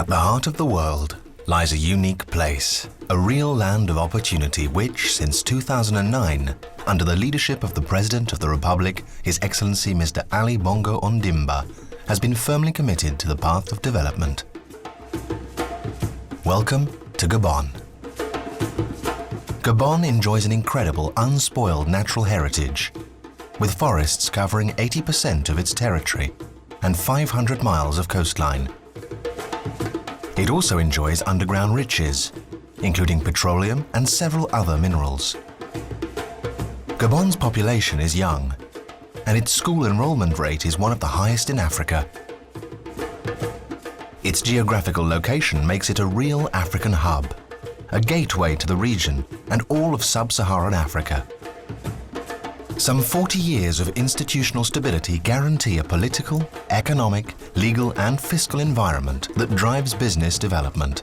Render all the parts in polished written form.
At the heart of the world lies a unique place, a real land of opportunity which, since 2009, under the leadership of the President of the Republic, His Excellency Mr. Ali Bongo Ondimba, has been firmly committed to the path of development. Welcome to Gabon. Gabon enjoys an incredible, unspoiled natural heritage, with forests covering 80% of its territory and 500 miles of coastline. It also enjoys underground riches, including petroleum and several other minerals. Gabon's population is young, and its school enrollment rate is one of the highest in Africa. Its geographical location makes it a real African hub, a gateway to the region and all of sub-Saharan Africa. Some 40 years of institutional stability guarantee a political, economic, legal and fiscal environment that drives business development.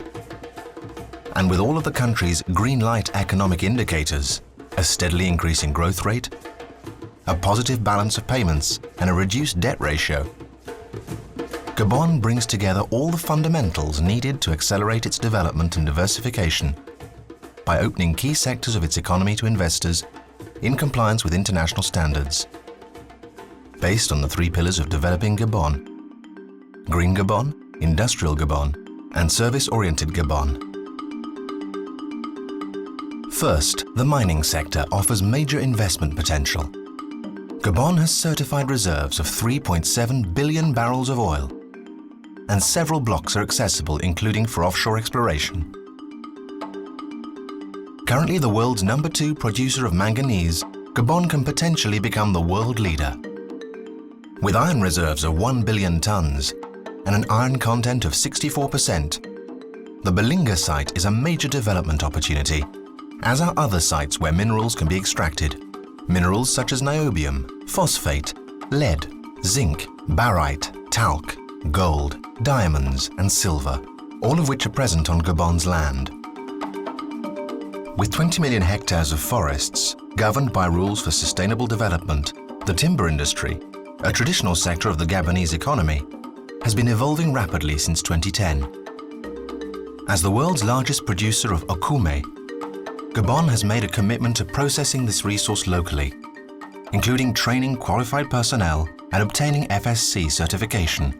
And with all of the country's green light economic indicators, a steadily increasing growth rate, a positive balance of payments and a reduced debt ratio, Gabon brings together all the fundamentals needed to accelerate its development and diversification by opening key sectors of its economy to investors in compliance with international standards, based on the three pillars of developing Gabon: Green Gabon, Industrial Gabon, and Service-Oriented Gabon. First, the mining sector offers major investment potential. Gabon has certified reserves of 3.7 billion barrels of oil, and several blocks are accessible, including for offshore exploration. Currently the world's #2 producer of manganese, Gabon can potentially become the world leader. With iron reserves of 1 billion tons and an iron content of 64%, the Belinga site is a major development opportunity, as are other sites where minerals can be extracted. Minerals such as niobium, phosphate, lead, zinc, barite, talc, gold, diamonds and silver, all of which are present on Gabon's land. With 20 million hectares of forests, governed by rules for sustainable development, the timber industry, a traditional sector of the Gabonese economy, has been evolving rapidly since 2010. As the world's largest producer of okume, Gabon has made a commitment to processing this resource locally, including training qualified personnel and obtaining FSC certification.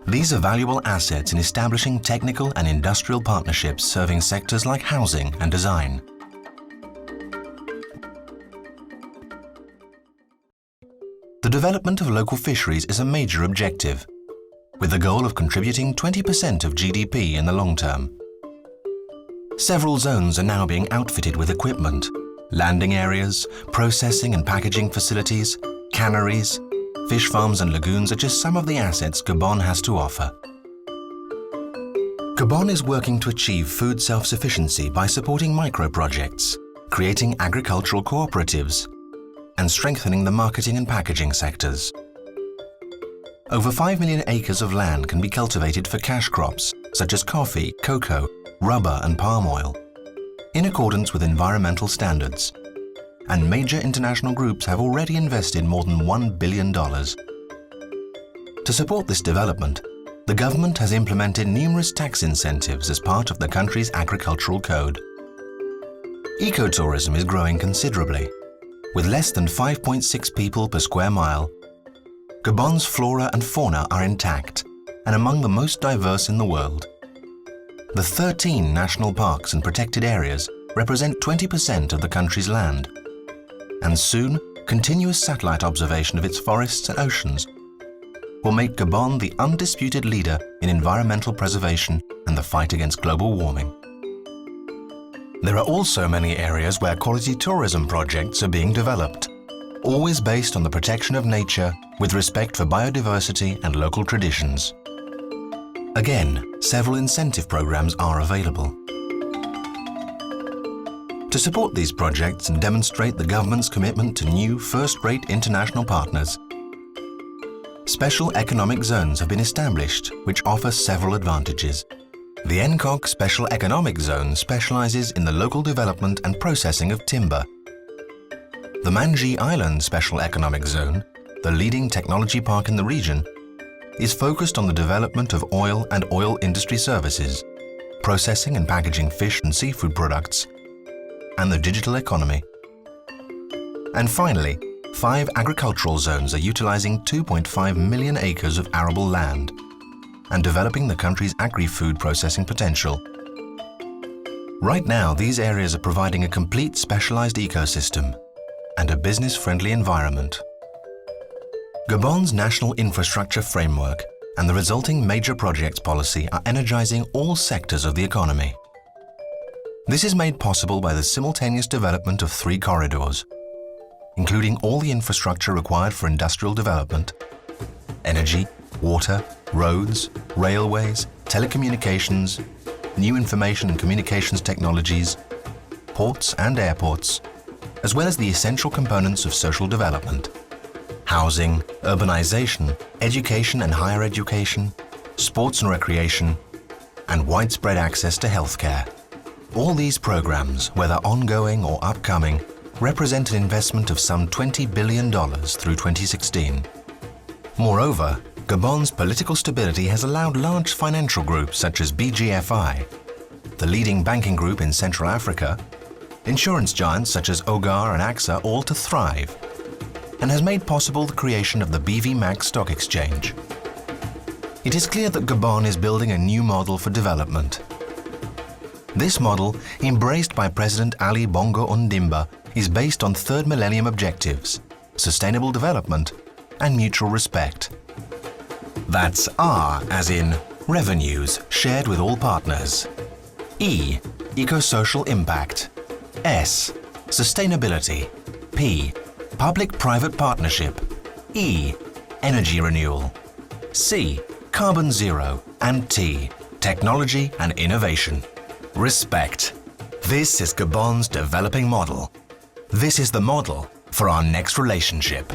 These are valuable assets in establishing technical and industrial partnerships serving sectors like housing and design. The development of local fisheries is a major objective, with the goal of contributing 20% of GDP in the long term. Several zones are now being outfitted with equipment, landing areas, processing and packaging facilities, canneries, fish farms and lagoons are just some of the assets Gabon has to offer. Gabon is working to achieve food self-sufficiency by supporting micro-projects, creating agricultural cooperatives, and strengthening the marketing and packaging sectors. Over 5 million acres of land can be cultivated for cash crops such as coffee, cocoa, rubber and palm oil, in accordance with environmental standards. And major international groups have already invested more than $1 billion. To support this development, the government has implemented numerous tax incentives as part of the country's agricultural code. Ecotourism is growing considerably. With less than 5.6 people per square mile, Gabon's flora and fauna are intact and among the most diverse in the world. The 13 national parks and protected areas represent 20% of the country's land, and soon, continuous satellite observation of its forests and oceans will make Gabon the undisputed leader in environmental preservation and the fight against global warming. There are also many areas where quality tourism projects are being developed, always based on the protection of nature with respect for biodiversity and local traditions. Again, several incentive programs are available. To support these projects and demonstrate the government's commitment to new first-rate international partners, special economic zones have been established which offer several advantages. The NCOC Special Economic Zone specializes in the local development and processing of timber. The Manji Island Special Economic Zone, the leading technology park in the region, is focused on the development of oil and oil industry services, processing and packaging fish and seafood products, and the digital economy. And finally, 5 agricultural zones are utilizing 2.5 million acres of arable land and developing the country's agri-food processing potential. Right now, these areas are providing a complete specialized ecosystem and a business-friendly environment. Gabon's national infrastructure framework and the resulting major projects policy are energizing all sectors of the economy. This is made possible by the simultaneous development of 3 corridors, including all the infrastructure required for industrial development: energy, water, roads, railways, telecommunications, new information and communications technologies, ports and airports, as well as the essential components of social development: housing, urbanization, education and higher education, sports and recreation, and widespread access to healthcare. All these programs, whether ongoing or upcoming, represent an investment of some $20 billion through 2016. Moreover, Gabon's political stability has allowed large financial groups such as BGFI, the leading banking group in Central Africa, insurance giants such as Ogar and AXA all to thrive, and has made possible the creation of the BV Max stock exchange. It is clear that Gabon is building a new model for development. This model, embraced by President Ali Bongo Ondimba, is based on third millennium objectives, sustainable development, and mutual respect. That's R as in revenues shared with all partners. E, eco-social impact. S, sustainability. P, public-private partnership. E, energy renewal. C, carbon zero. And T, technology and innovation. Respect. This is Gabon's developing model. This is the model for our next relationship.